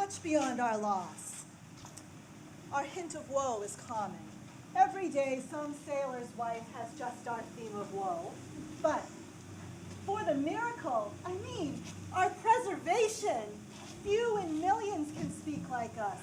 much beyond our loss. Our hint of woe is common. Every day some sailor's wife has just our theme of woe. But for the miracle, I mean, our preservation, few in millions can speak like us.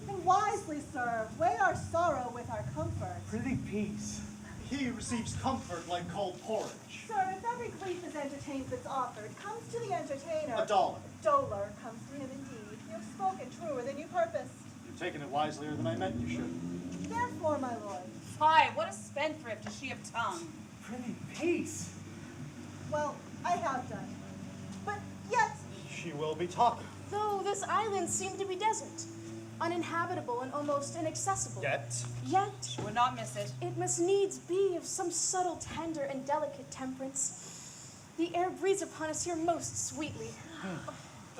And wisely, sir, weigh our sorrow with our comfort. Prithee, peace. He receives comfort like cold porridge. Sir, if every grief is entertained that's offered, comes to the entertainer. A dollar. Dolour comes to him indeed. You have spoken truer than you purposed. You've taken it wiselier than I meant you should. Therefore, my lord. Fie, what a spendthrift does she have tongue. Prithee, peace. Well, I have done. But yet, She will be talking. Though this island seemed to be desert, uninhabitable and almost inaccessible. Yet. She would not miss it. It must needs be of some subtle, tender, and delicate temperance. The air breathes upon us here most sweetly.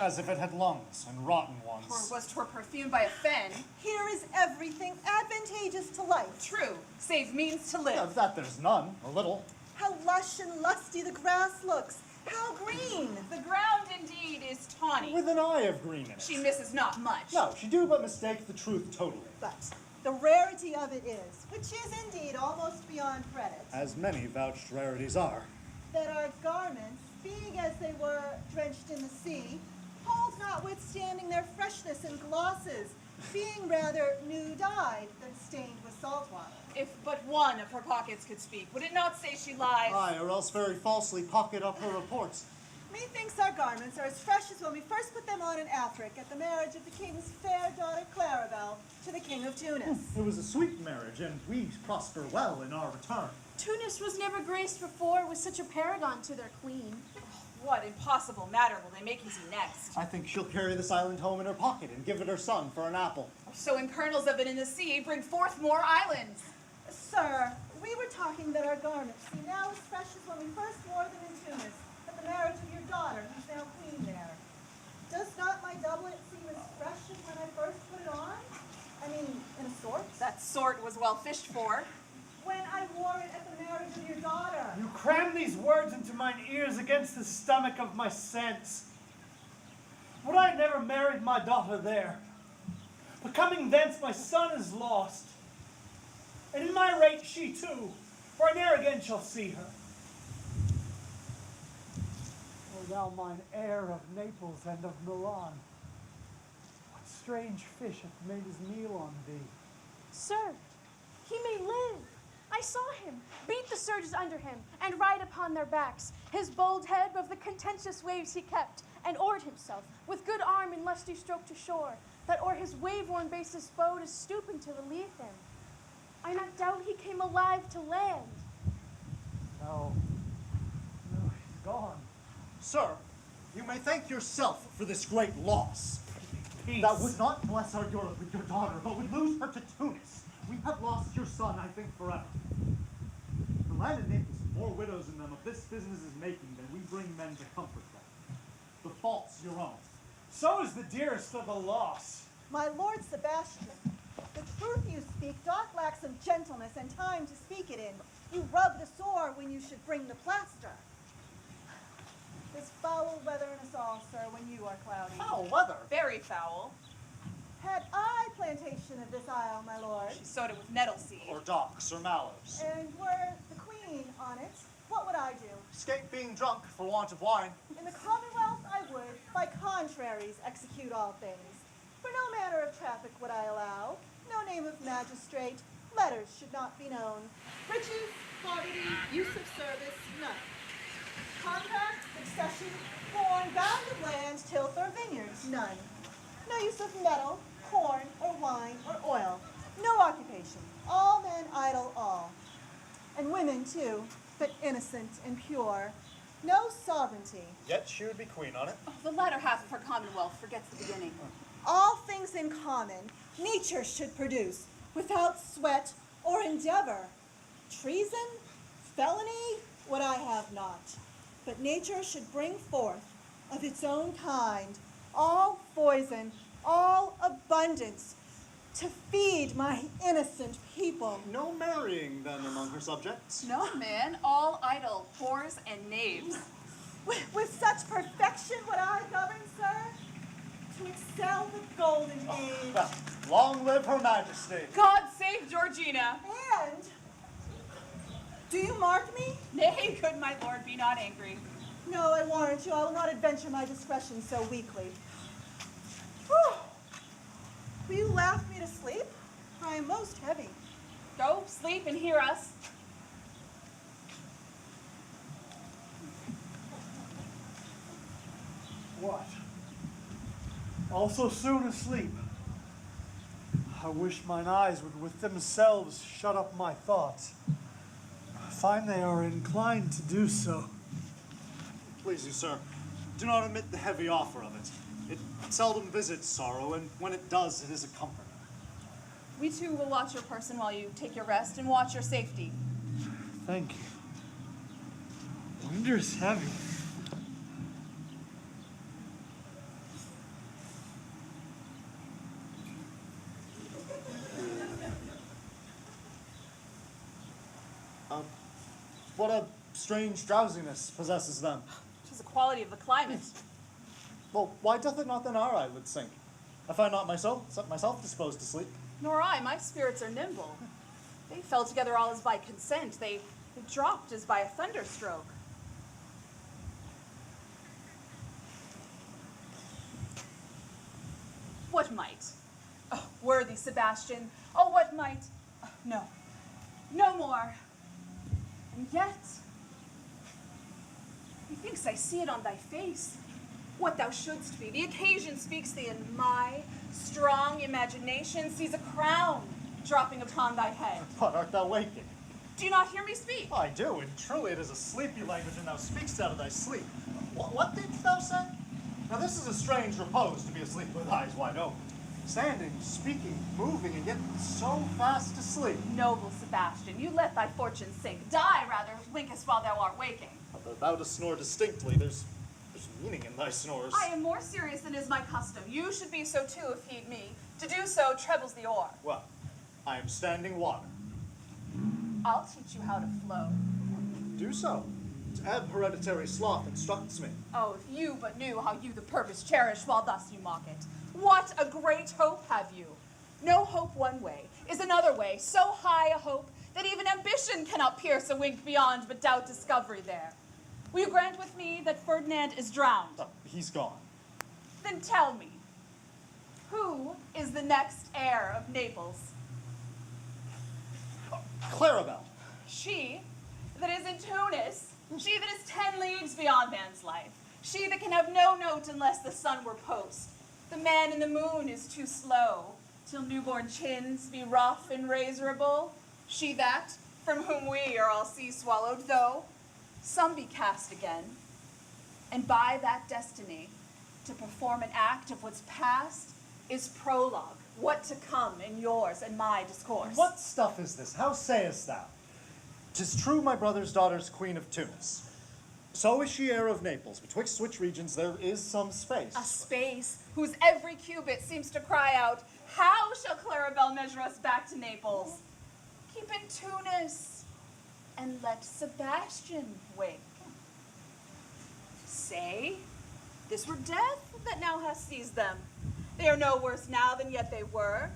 As if it had lungs and rotten ones. Or was 'twere perfumed by a fen. here is everything advantageous to life. True, save means to live. Of that there's none. A little. How lush and lusty the grass looks. How green. The ground indeed is tawny. With an eye of green in it. She misses not much. No, she do but mistake the truth totally. But the rarity of it is, which is indeed almost beyond credit, As many vouched rarities are. that our garments, being as they were drenched in the sea, hold notwithstanding their freshness and glosses, being rather new-dyed than stained with salt water. If but one of her pockets could speak, would it not say she lies? Aye, or else very falsely pocket up her reports. Methinks our garments are as fresh as when we first put them on in Afric at the marriage of the king's fair daughter Clarabelle to the king of Tunis. It was a sweet marriage, and we prosper well in our return. Tunis was never graced before with such a paragon to their queen. What impossible matter will they make easy next? I think she'll carry this island home in her pocket and give it her son for an apple. Sowing kernels of it in the sea, bring forth more islands. Sir, we were talking that our garments seem now as fresh as when we first wore them in Tunis at the marriage of your daughter, who's now queen there. Does not my doublet seem as fresh as when I first put it on? I mean, in a sort. That sort was well fished for. When I wore it at the marriage of your daughter. You cram these words into mine ears against the stomach of my sense. Would I had never married my daughter there. But coming thence, my son is lost. And in my rate, she too, for I ne'er again shall see her. O thou mine heir of Naples and of Milan, what strange fish hath made his meal on thee? Sir, he may live. I saw him beat the surges under him and ride upon their backs. His bold head above the contentious waves he kept, and oared himself with good arm and lusty stroke to shore, that o'er his wave-worn basis bow to stooping to relieve him. I not doubt he came alive to land. No, he's gone. Sir, you may thank yourself for this great loss. Peace. That would not bless our Europe with your daughter, but would lose her to Tunis. We have lost your son, I think, forever. The land in Naples has more widows in them of this business is making than we bring men to comfort them. The fault's your own. So is the dearest of the loss. My lord Sebastian, the truth you speak doth lack some gentleness and time to speak it in. You rub the sore when you should bring the plaster. There's foul weather in us all, sir, when you are cloudy. Foul weather. Very foul. Had I plantation of this isle, my lord, She sowed it with nettle seed. Or docks or mallows. and were the queen on it, what would I do? Escape being drunk for want of wine. In the Commonwealth I would, by contraries, execute all things. For no manner of traffic would I allow, no name of magistrate, letters should not be known. Riches, poverty, use of service, none. Contract, succession, corn, bound of land, tilth, or vineyards, none. No use of metal, corn, or wine, or oil. No occupation. All men idle all. And women too, but innocent and pure. No sovereignty. Yet she would be queen on it. Oh, the latter half of her commonwealth forgets the beginning. All things in common, nature should produce, without sweat or endeavor. Treason, felony, what I have not. But nature should bring forth, of its own kind, all poison, all abundance, to feed my innocent people. No marrying, then, among her subjects. No, man, all idle, whores and knaves. With such perfection would I govern, sir, to excel the gold Long live Her Majesty. God save Georgina. And do you mark me? Nay, good my lord, be not angry. No, I warrant you, I will not adventure my discretion so weakly. Whew. Will you laugh me to sleep? I am most heavy. Go, sleep and hear us. What? Also soon asleep? I wish mine eyes would with themselves shut up my thoughts. I find they are inclined to do so. Please you, sir, do not omit the heavy offer of it. It seldom visits sorrow, and when it does, it is a comfort. We too will watch your person while you take your rest and watch your safety. Thank you. Wondrous heavy. What a strange drowsiness possesses them. 'Tis a quality of the climate. Well, why doth it not then our eyelids sink? I find not myself disposed to sleep. Nor I, my spirits are nimble. They fell together all as by consent. They dropped as by a thunderstroke. What might? Oh, worthy Sebastian. Oh, what might? Oh, no. No more. And yet, methinks I see it on thy face. What thou shouldst be. The occasion speaks thee, and my strong imagination sees a crown dropping upon thy head. What, art thou waking? Do you not hear me speak? I do, and truly it is a sleepy language, and thou speakst out of thy sleep. What didst thou say? Now this is a strange repose to be asleep with eyes wide open. Standing, speaking, moving, and yet so fast asleep. Noble Sebastian, you let thy fortune sink. Die, rather, winkest while thou art waking. Although thou dost snore distinctly, there's meaning in thy snores. I am more serious than is my custom. You should be so too if heed me. To do so trebles the oar. Well, I am standing water. I'll teach you how to flow. Do so. To ebb hereditary sloth instructs me. Oh, if you but knew how you the purpose cherish while thus you mock it. What a great hope have you. No hope one way is another way, so high a hope that even ambition cannot pierce a wink beyond but doubt discovery there. Will you grant with me that Ferdinand is drowned? Oh, he's gone. Then tell me, who is the next heir of Naples? Clarabelle. She that is in Tunis, she that is 10 leagues beyond man's life, she that can have no note unless the sun were post. The man in the moon is too slow, till newborn chins be rough and razorable. She that, from whom we are all sea-swallowed, though some be cast again, and by that destiny, to perform an act of what's past is prologue, what to come in yours and my discourse. What stuff is this? How sayest thou? 'Tis true my brother's daughter's queen of Tunis. So is she heir of Naples, betwixt which regions there is some space. A space whose every cubit seems to cry out, how shall Clarabelle measure us back to Naples? Keep in Tunis, and let Sebastian wake. Say, this were death that now hath seized them. They are no worse now than yet they were.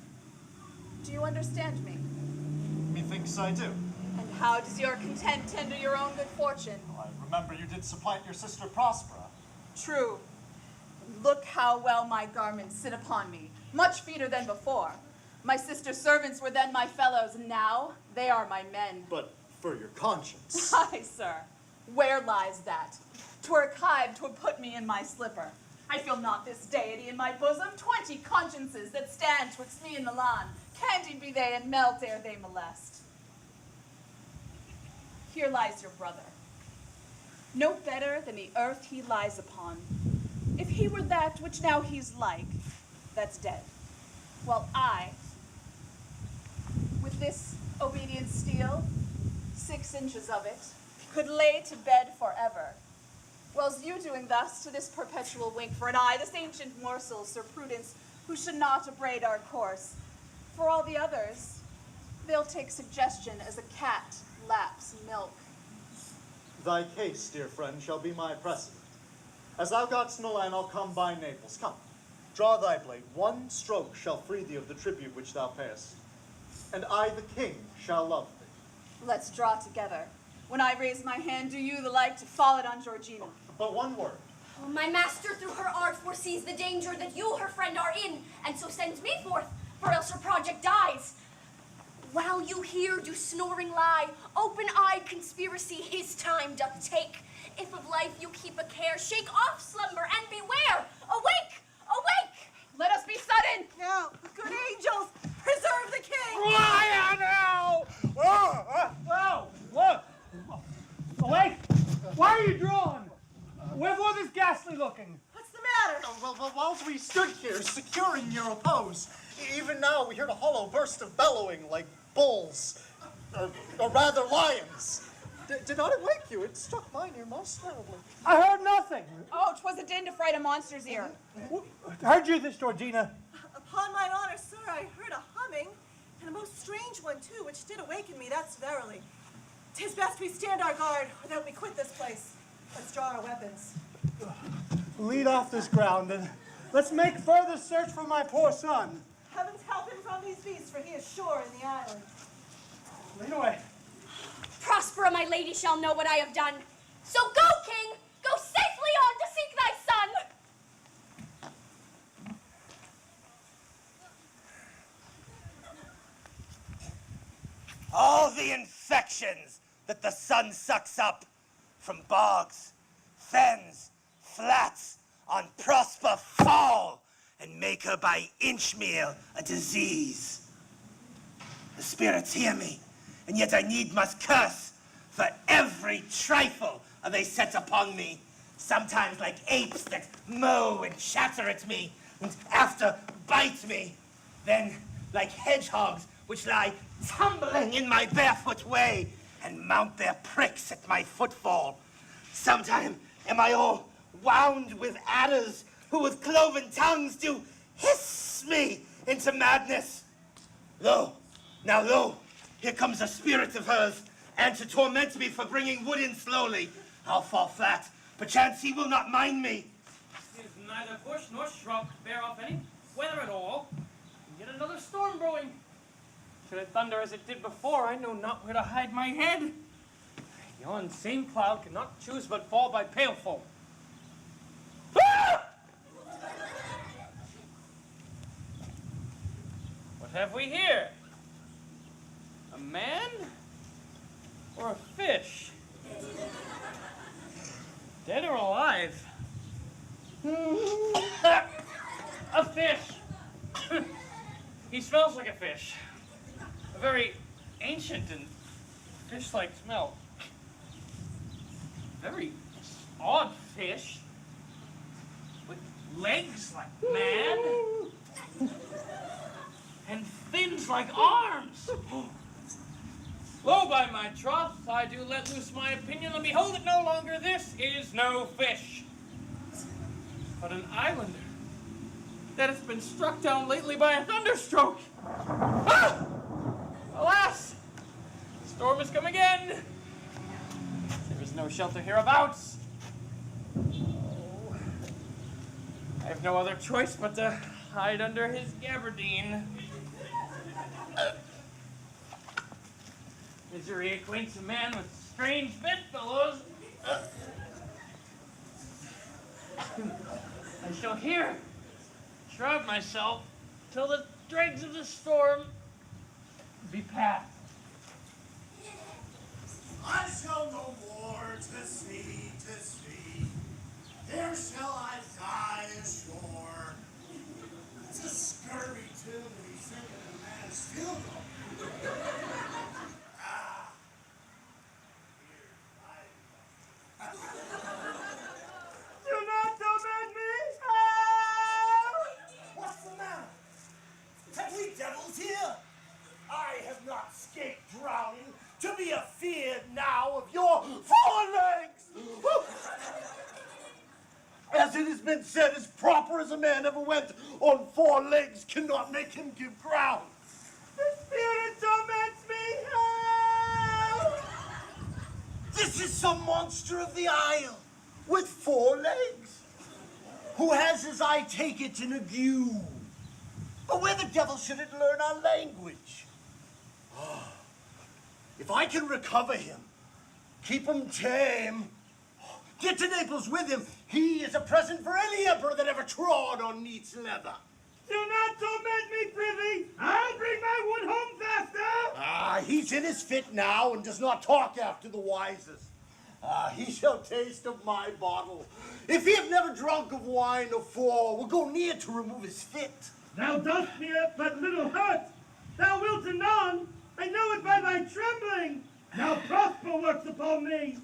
Do you understand me? Methinks I do. And how does your content tend to your own good fortune? I remember you did supplant your sister Prospera. True. Look how well my garments sit upon me, much feeder than before. My sister's servants were then my fellows, and now they are my men. But for your conscience. Aye, sir. Where lies that? 'Twere a kive 'twould put me in my slipper. I feel not this deity in my bosom. 20 consciences that stand twixt me and Milan. Candied be they and melt ere they molest. Here lies your brother. No better than the earth he lies upon. If he were that which now he's like, that's dead. While I, with this obedient steel, 6 inches of it, could lay to bed forever. Whilst you doing thus to this perpetual wink for an eye, this ancient morsel, Sir Prudence, who should not abrade our course. For all the others, they'll take suggestion as a cat laps milk. Thy case, dear friend, shall be my precedent. As thou gott's Milan, I'll come by Naples. Come, Draw thy blade. One stroke shall free thee of the tribute which thou payest. And I, the king, shall love thee. Let's draw together. When I raise my hand, do you the like to fall it on Georgina? But one word. Oh, my master through her art foresees the danger that you, her friend, are in, and so sends me forth, for else her project dies. While you here do snoring lie, open-eyed conspiracy his time doth take. If of life you keep a care, shake off slumber and beware. Awake! Awake! Let us be sudden! Now, good angels, preserve the king! Why now? Oh, look! Awake! Why are you drawn? Wherefore this ghastly looking? What's the matter? Well, whilst we stood here, secure in your repose, even now we heard a hollow burst of bellowing like bulls, or rather lions. Did not it wake you? It struck mine ear most terribly. I heard nothing. Oh, 'twas a din to fright a monster's ear. Heard you this, Georgina? Upon mine honor, sir, I heard a humming, and a most strange one, too, which did awaken me, that's verily. 'Tis best we stand our guard, or that we quit this place. Let's draw our weapons. Lead off this ground, and let's make further search for my poor son. Heavens help him from these beasts, for he is sure in the island. Lead away. Prospera, my lady, shall know what I have done. So go, king! Go safely on to seek thy son! All the infections that the sun sucks up from bogs, fens, flats, on Prosper fall and make her by inch meal a disease. The spirits hear me, and yet I need must curse for every trifle they set upon me, sometimes like apes that mow and chatter at me, and after bite me, then like hedgehogs which lie tumbling in my barefoot way and mount their pricks at my footfall. Sometime am I all wound with adders who with cloven tongues do hiss me into madness. Lo, now lo, here comes a spirit of hers, and to torment me for bringing wood in slowly, I'll fall flat. Perchance he will not mind me. Is neither bush nor shrub to bear off any weather at all. And yet another storm brewing. Should it thunder as it did before, I know not where to hide my head. Yon same cloud cannot choose but fall by pailful. Ah! What have we here? A man or a fish? Dead or alive? A fish! He smells like a fish. A very ancient and fish-like smell. Very odd fish. With legs like man. And fins like arms. Lo, by my troth, I do let loose my opinion, and behold it no longer, this is no fish, but an islander that has been struck down lately by a thunderstroke. Ah! Alas, the storm has come again. There is no shelter hereabouts. Oh, I have no other choice but to hide under his gabardine. Misery acquaints a man with strange bedfellows. I shall here shroud myself till the dregs of the storm be past. I shall no more to sea, here shall I die ashore. It's a scurvy tune to be singing in a man's funeral. Ah, here I Do not torment me! What's the matter? Have we devils here? I have not escaped drowning to be afeard now of your forelegs! As it has been said, as proper as a man ever went on 4 legs cannot make him give ground. The spirit torments me! Help! This is some monster of the isle with 4 legs. who has, as I take it, an ague. But where the devil should it learn our language? If I can recover him, keep him tame, get to Naples with him, he is a present for any emperor that ever trod on neat's leather. Do not torment me, prithee. I'll bring my wood home faster. He's in his fit now and does not talk after the wisest. He shall taste of my bottle. If he have never drunk of wine afore, will go near to remove his fit. Thou dost me but little hurt. Thou wilt anon. I know it by thy trembling. Now prosper works upon me.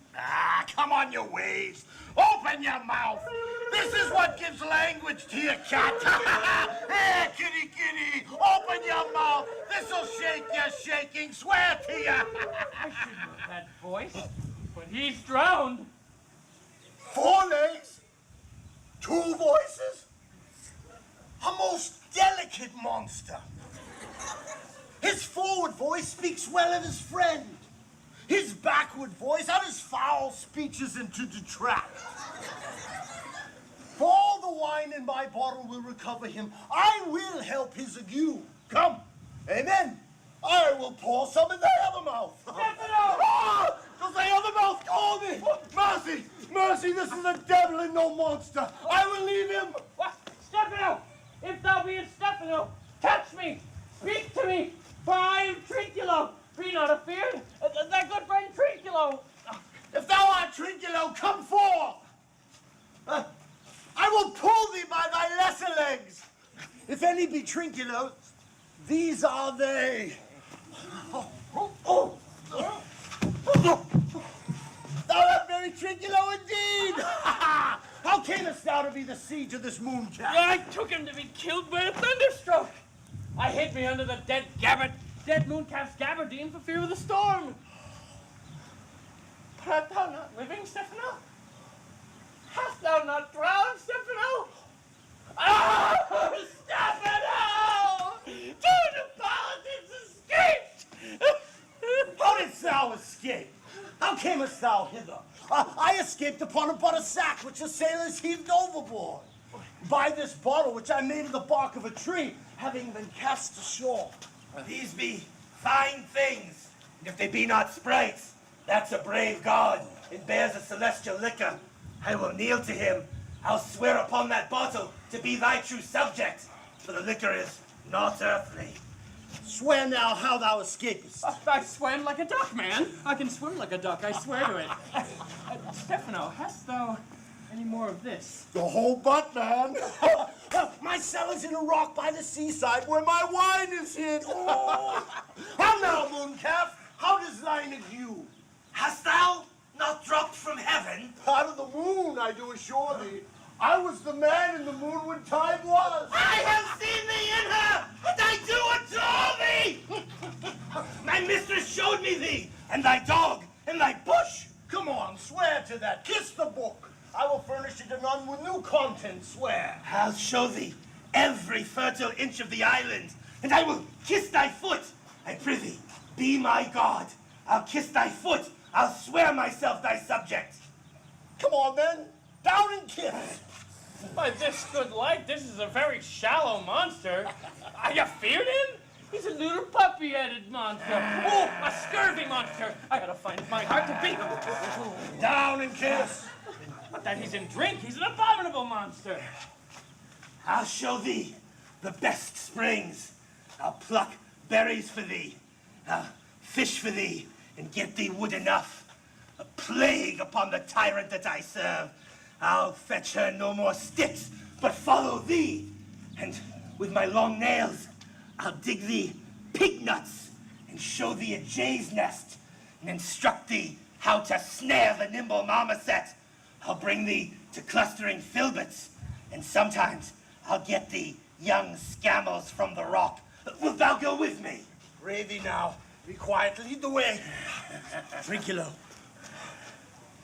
Come on your ways. Open your mouth. This is what gives language to your cat. Here, kitty, kitty. Open your mouth. This'll shake your shaking. Swear to you. I should know that voice, but he's drowned. 4 legs, 2 voices. A most delicate monster. His forward voice speaks well of his friend. His backward voice utters foul speeches and to detract. For all the wine in my bottle will recover him, I will help his ague. Come, amen. I will pour some in thy other mouth. Stephano! Does thy other mouth call me? Mercy, mercy, this is a devil and no monster. I will leave him. What? Stephano! If thou beest Stephano, touch me! Speak to me! For I am Trinculo! Be not afeard! Thy good friend Trinculo! If thou art Trinculo, come forth. I will pull thee by thy lesser legs. If any be Trinculos, these are they. Thou art very Trinculo indeed. How camest thou to be the siege of this mooncap? I took him to be killed by a thunderstroke! I hid me under the dead mooncalf's gabardine for fear of the storm. But art thou not living, Stephano? Hast thou not drowned, Stephano? Oh, Stephano! Two Neapolitans escaped! How didst thou escape? How camest thou hither? I escaped upon but a sack which the sailors heaved overboard. By this bottle which I made of the bark of a tree, having been cast ashore. These be fine things, and if they be not sprites, that's a brave god, and bears a celestial liquor. I will kneel to him. I'll swear upon that bottle to be thy true subject, for the liquor is not earthly. Swear now how thou escapest. I swam like a duck, man. I can swim like a duck, I swear to it. Stephano, hast thou any more of this? The whole butt, man. My cellar's in a rock by the seaside where my wine is hid. Oh. How now, mooncalf? How does thine ague? Hast thou not dropped from heaven? Out of the moon, I do assure thee. I was the man in the moon when time was. I have seen thee in her, and I do adore thee! My mistress showed me thee, and thy dog, and thy bush. Come on, swear to that. Kiss the book. I will furnish it anon with new content, swear. I'll show thee every fertile inch of the island, and I will kiss thy foot. I prithee, be my god. I'll kiss thy foot. I'll swear myself thy subject. Come on, then. Down and kiss. By this good light, this is a very shallow monster. Are you feared him? He's a little puppy-headed monster. Oh, a scurvy monster. I gotta find my heart to beat him. Down and kiss. But that he's in drink, he's an abominable monster. I'll show thee the best springs. I'll pluck berries for thee. I'll fish for thee and get thee wood enough. A plague upon the tyrant that I serve. I'll fetch her no more sticks, but follow thee. And with my long nails, I'll dig thee pig nuts and show thee a jay's nest and instruct thee how to snare the nimble marmoset. I'll bring thee to clustering filberts, and sometimes I'll get thee young scammels from the rock. Wilt thou go with me? Pray thee now. Be quiet. Lead the way. Trinculo.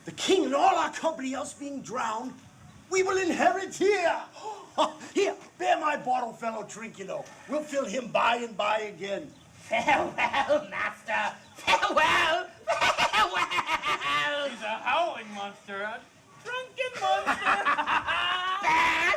The king and all our company else being drowned, we will inherit here. Here, bear my bottle, fellow Trinculo. We'll fill him by and by again. Farewell, master. Farewell. Farewell. He's a howling monster, a drunken monster. Bad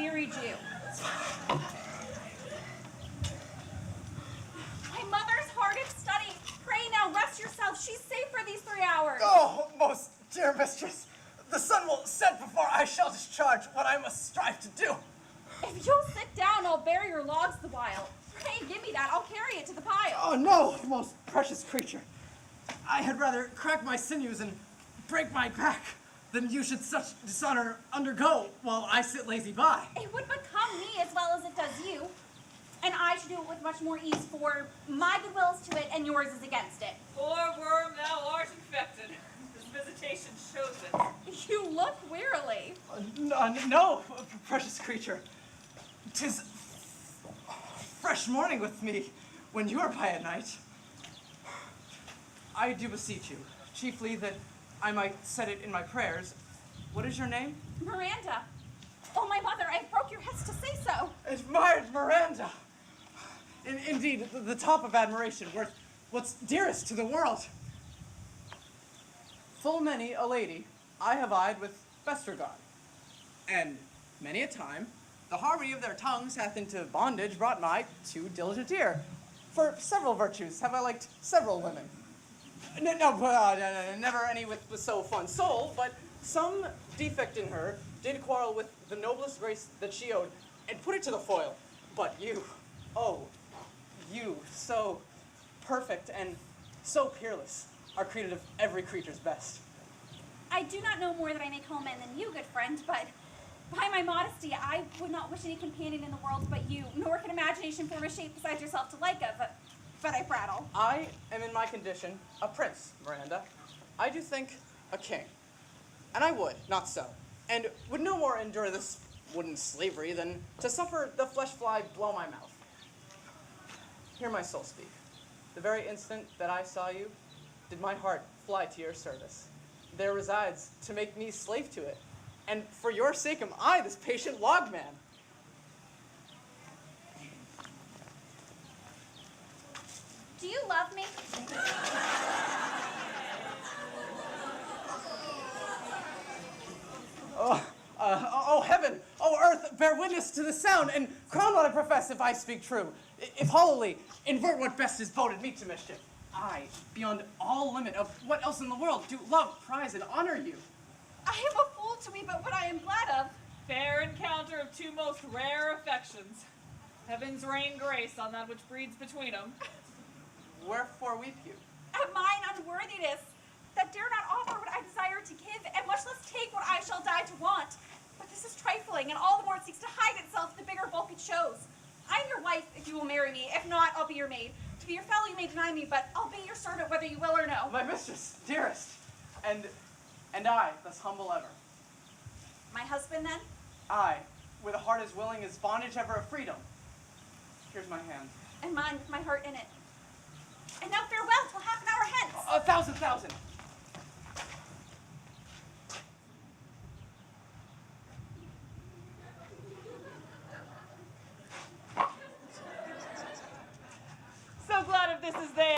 wearied you. My mother's hard at study. Pray now, rest yourself. She's safe for these 3 hours. Oh, most dear mistress, the sun will set before I shall discharge what I must strive to do. If you'll sit down, I'll bear your logs the while. Pray, give me that. I'll carry it to the pile. Oh, no, most precious creature. I had rather crack my sinews and break my back than you should such dishonor undergo while I sit lazy by. It would become me as well as it does you. And I should do it with much more ease, for my goodwill is to it and yours is against it. Poor worm, thou art infected. This visitation shows it. You look wearily. No, precious creature. 'Tis fresh morning with me when you are by at night. I do beseech you, chiefly that I might set it in my prayers. What is your name? Miranda. Oh, my mother, I broke your heads to say so. Admired Miranda. Indeed, the top of admiration, worth what's dearest to the world. Full many a lady I have eyed with best regard, and many a time the harmony of their tongues hath into bondage brought my too diligent ear. For several virtues have I liked several women. Never any with so fun soul, but some defect in her did quarrel with the noblest grace that she owed, and put it to the foil. But you, oh, you, so perfect and so peerless, are created of every creature's best. I do not know more that I may call men than you, good friend, but by my modesty, I would not wish any companion in the world but you, nor can imagination form a shape besides yourself to like of, but I prattle. I am in my condition a prince, Miranda. I do think a king. And I would, not so, and would no more endure this wooden slavery than to suffer the flesh fly blow my mouth. Hear my soul speak. The very instant that I saw you, did my heart fly to your service. There resides to make me slave to it, and for your sake am I this patient log man. Do you love me? Oh, heaven, oh, earth, bear witness to the sound, and crown what I profess if I speak true. If hollowly, invert what best is boded me to mischief. I, beyond all limit of what else in the world, do love, prize, and honor you. I am a fool to me, but what I am glad of. Fair encounter of two most rare affections. Heavens rain grace on that which breeds between them. Wherefore weep you? At mine unworthiness, that dare not offer what I desire to give, and much less take what I shall die to want. But this is trifling, and all the more it seeks to hide itself the bigger bulk it shows. I am your wife if you will marry me. If not, I'll be your maid. To be your fellow you may deny me, but I'll be your servant whether you will or no. My mistress, dearest, and I, thus humble ever. My husband, then? I, with a heart as willing as bondage ever of freedom. Here's my hand. And mine with my heart in it. And now farewell till half an hour hence. 1,000,000. So glad of this is there.